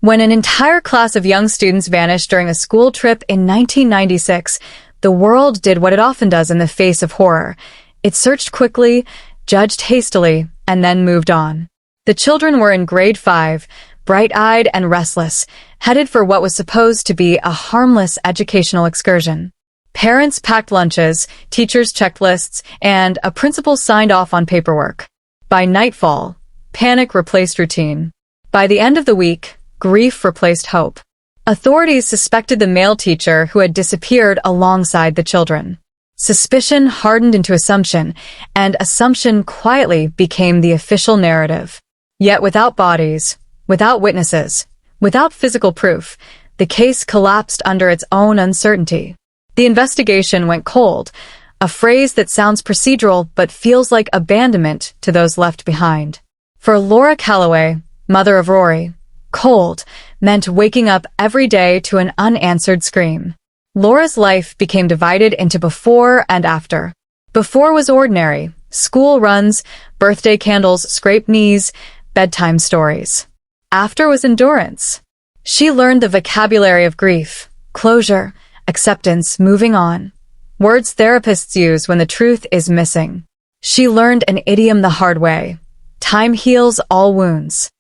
When an entire class of young students vanished during a school trip in 1996, the world did what it often does in the face of horror. It searched quickly, judged hastily, and then moved on. The children were in grade 5, bright-eyed and restless, headed for what was supposed to be a harmless educational excursion. Parents packed lunches, teachers checked lists, and a principal signed off on paperwork. By nightfall, panic replaced routine. By the end of the week, grief replaced hope. Authorities suspected the male teacher who had disappeared alongside the children. Suspicion hardened into assumption, and assumption quietly became the official narrative. Yet without bodies, without witnesses, without physical proof, the case collapsed under its own uncertainty. The investigation went cold, a phrase that sounds procedural but feels like abandonment to those left behind. For Laura Calloway, mother of Rory, cold meant waking up every day to an unanswered scream. Laura's life became divided into before and after. Before was ordinary: school runs, birthday candles, scraped knees, bedtime stories. After was endurance. She learned the vocabulary of grief, closure, acceptance, moving on. Words therapists use when the truth is missing. She learned an idiom the hard way: time heals all wounds.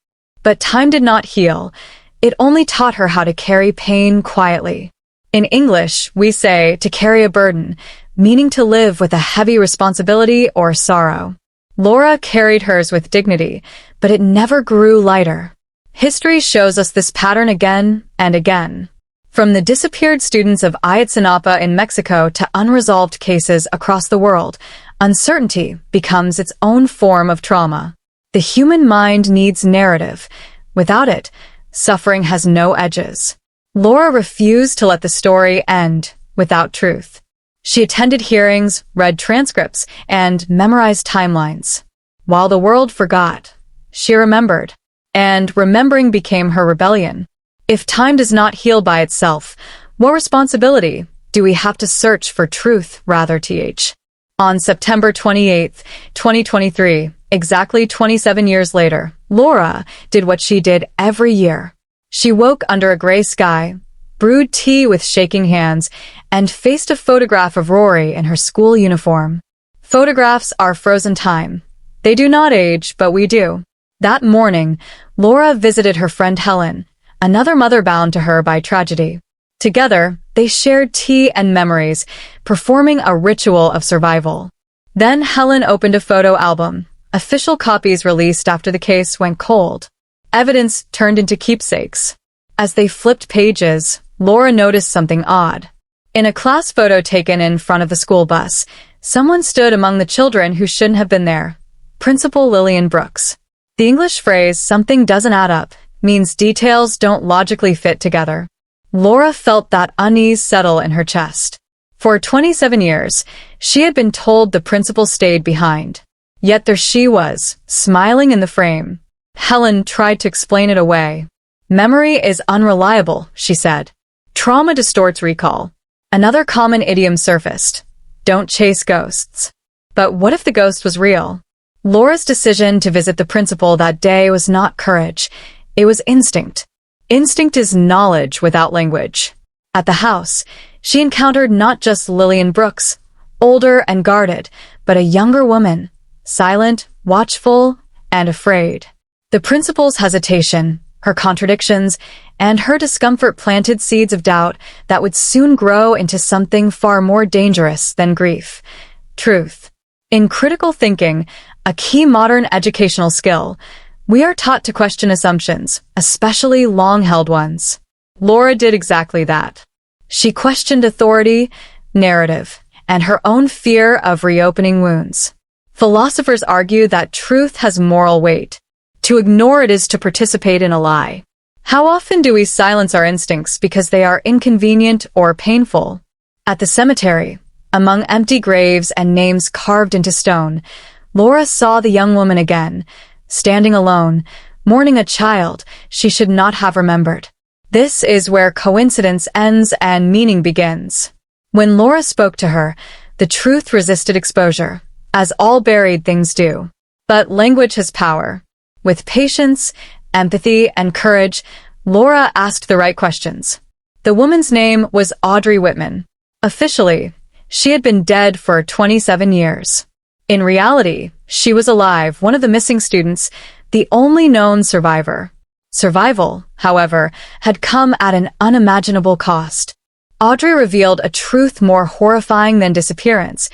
But time did not heal. It only taught her how to carry pain quietly. In English, we say to carry a burden, meaning to live with a heavy responsibility or sorrow. Laura carried hers with dignity, but it never grew lighter. History shows us this pattern again and again. From the disappeared students of Ayotzinapa in Mexico to unresolved cases across the world, uncertainty becomes its own form of trauma. The human mind needs narrative. Without it, suffering has no edges. Laura refused to let the story end without truth. She attended hearings, read transcripts, and memorized timelines. While the world forgot, she remembered. And remembering became her rebellion. If time does not heal by itself, what responsibility do we have to search for truth rather, th? On September 28, 2023, exactly 27 years later, Laura did what she did every year. She woke under a gray sky, brewed tea with shaking hands, and faced a photograph of Rory in her school uniform. Photographs are frozen time. They do not age, but we do. That morning, Laura visited her friend Helen, another mother bound to her by tragedy. Together, they shared tea and memories, performing a ritual of survival. Then Helen opened a photo album, official copies released after the case went cold. Evidence turned into keepsakes. As they flipped pages, Laura noticed something odd. In a class photo taken in front of the school bus, someone stood among the children who shouldn't have been there: Principal Lillian Brooks. The English phrase, "something doesn't add up," means details don't logically fit together. Laura felt that unease settle in her chest. For 27 years, she had been told the principal stayed behind. Yet there she was, smiling in the frame. Helen tried to explain it away. "Memory is unreliable," she said. "Trauma distorts recall." Another common idiom surfaced: "Don't chase ghosts." But what if the ghost was real? Laura's decision to visit the principal that day was not courage. It was instinct. Instinct is knowledge without language. At the house, she encountered not just Lillian Brooks, older and guarded, but a younger woman, silent, watchful, and afraid. The principal's hesitation, her contradictions, and her discomfort planted seeds of doubt that would soon grow into something far more dangerous than grief: truth. In critical thinking, a key modern educational skill, we are taught to question assumptions, especially long-held ones. Laura did exactly that. She questioned authority, narrative, and her own fear of reopening wounds. Philosophers argue that truth has moral weight. To ignore it is to participate in a lie. How often do we silence our instincts because they are inconvenient or painful? At the cemetery, among empty graves and names carved into stone, Laura saw the young woman again, standing alone, mourning a child she should not have remembered. This is where coincidence ends and meaning begins. When Laura spoke to her, the truth resisted exposure, as all buried things do. But language has power. With patience, empathy, and courage, Laura asked the right questions. The woman's name was Audrey Whitman. Officially, she had been dead for 27 years. In reality, she was alive, one of the missing students, the only known survivor. Survival, however, had come at an unimaginable cost. Audrey revealed a truth more horrifying than disappearance: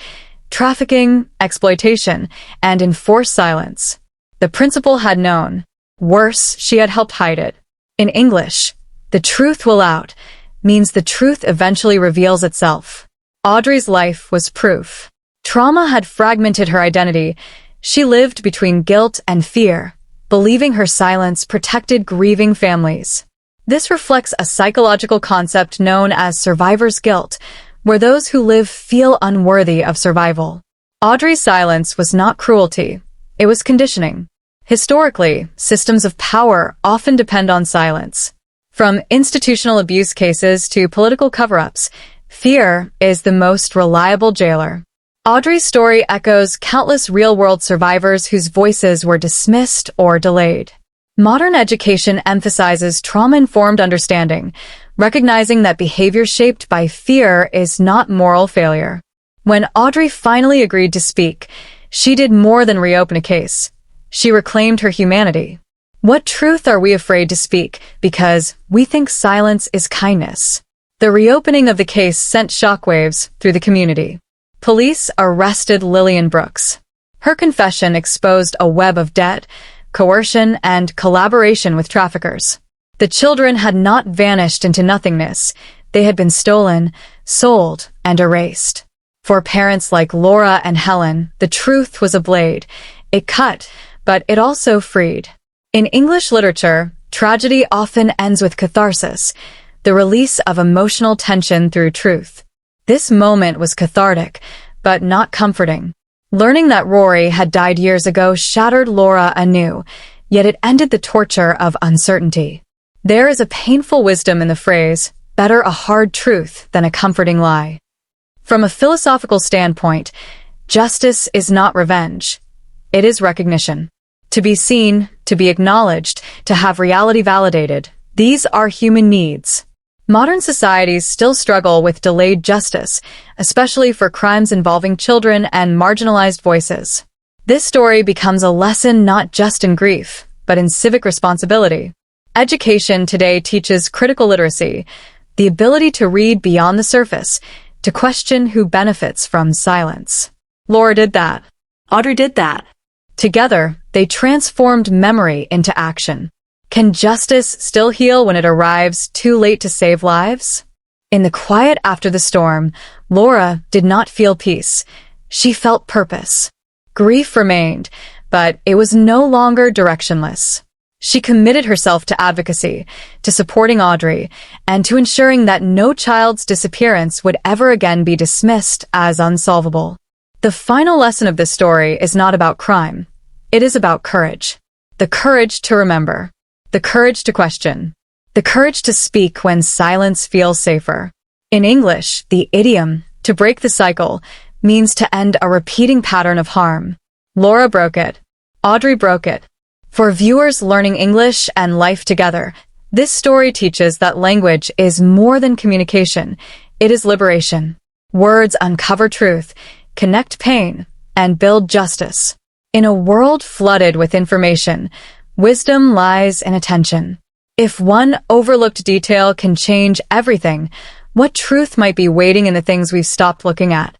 trafficking, exploitation, and enforced silence. The principal had known. Worse, she had helped hide it. In English, the truth will out means the truth eventually reveals itself. Audrey's life was proof. Trauma had fragmented her identity. She lived between guilt and fear, believing her silence protected grieving families. This reflects a psychological concept known as survivor's guilt, where those who live feel unworthy of survival. Audrey's silence was not cruelty. It was conditioning. Historically, systems of power often depend on silence. From institutional abuse cases to political cover-ups, fear is the most reliable jailer. Audrey's story echoes countless real-world survivors whose voices were dismissed or delayed. Modern education emphasizes trauma-informed understanding, recognizing that behavior shaped by fear is not moral failure. When Audrey finally agreed to speak, she did more than reopen a case. She reclaimed her humanity. What truth are we afraid to speak because we think silence is kindness? The reopening of the case sent shockwaves through the community. Police arrested Lillian Brooks. Her confession exposed a web of debt, coercion, and collaboration with traffickers. The children had not vanished into nothingness. They had been stolen, sold, and erased. For parents like Laura and Helen, the truth was a blade. It cut, but it also freed. In English literature, tragedy often ends with catharsis, the release of emotional tension through truth. This moment was cathartic, but not comforting. Learning that Rory had died years ago shattered Laura anew, yet it ended the torture of uncertainty. There is a painful wisdom in the phrase, "Better a hard truth than a comforting lie." From a philosophical standpoint, justice is not revenge. It is recognition. To be seen, to be acknowledged, to have reality validated, these are human needs. Modern societies still struggle with delayed justice, especially for crimes involving children and marginalized voices. This story becomes a lesson not just in grief, but in civic responsibility. Education today teaches critical literacy, the ability to read beyond the surface, to question who benefits from silence. Laura did that. Audrey did that. Together, they transformed memory into action. Can justice still heal when it arrives too late to save lives? In the quiet after the storm, Laura did not feel peace. She felt purpose. Grief remained, but it was no longer directionless. She committed herself to advocacy, to supporting Audrey, and to ensuring that no child's disappearance would ever again be dismissed as unsolvable. The final lesson of this story is not about crime. It is about courage. The courage to remember. The courage to question. The courage to speak when silence feels safer. In English, the idiom, to break the cycle, means to end a repeating pattern of harm. Laura broke it. Audrey broke it. For viewers learning English and life together, this story teaches that language is more than communication. It is liberation. Words uncover truth, connect pain, and build justice. In a world flooded with information, wisdom lies in attention. If one overlooked detail can change everything, what truth might be waiting in the things we've stopped looking at?